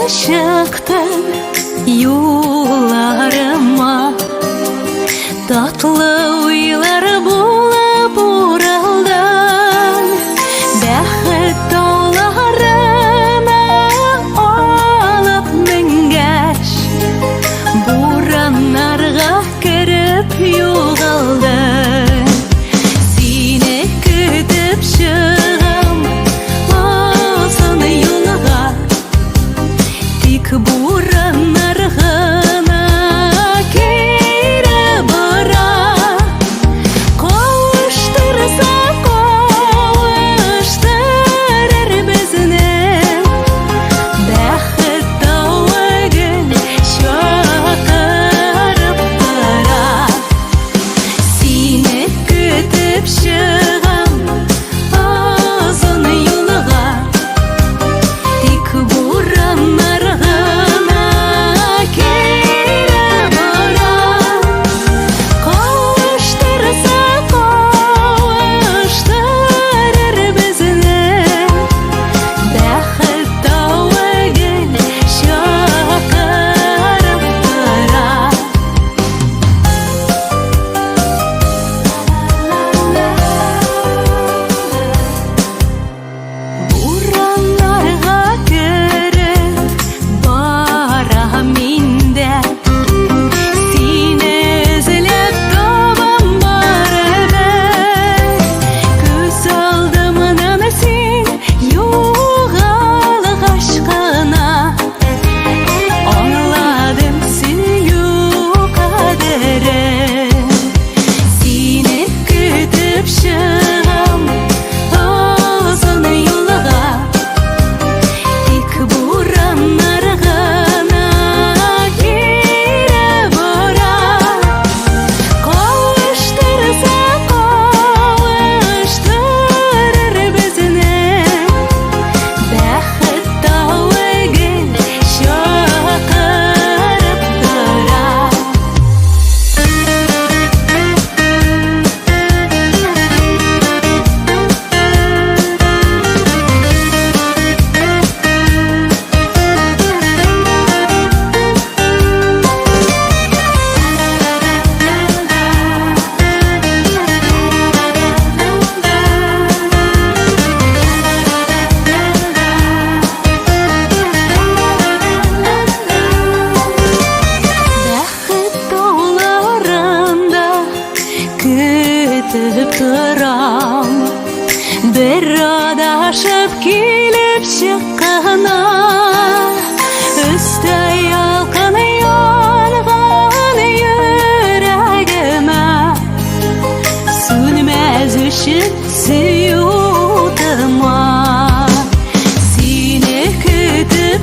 çıktın yollarıma, tatlı uylar bulup uraldın. Bәхет тауларына алып менгәч, бураннарга кереп югалдың. Сине көтеп чыгам озын юлга, тик бураннар гына кире бара. Кавыштырса кавыштырыр безне, бәхет тауыгын чакырып тора. Сине көтеп чыгам озын юлга, тик бураннар гына кире бара. Кавыштырса кавыштырыр безне, бәхет тауыгын чакырып тора. Бураннарга кереп барам инде, сине эзләп табам барыбер. Күз алдымнан син югалгач кына, аңладым сөю кадерен. Сине көтеп чыгам озын юлга, тик бураннар гына кире бара. Кавыштырса кавыштырыр безне, бәхет тауыгын чакырып тора. Бәхет тауларында көтеп торам, бер адашып килеп чыккана. Өстә ялкын янган йөрәгемә, сүнмәс өчен сөю утыма. Сине көтеп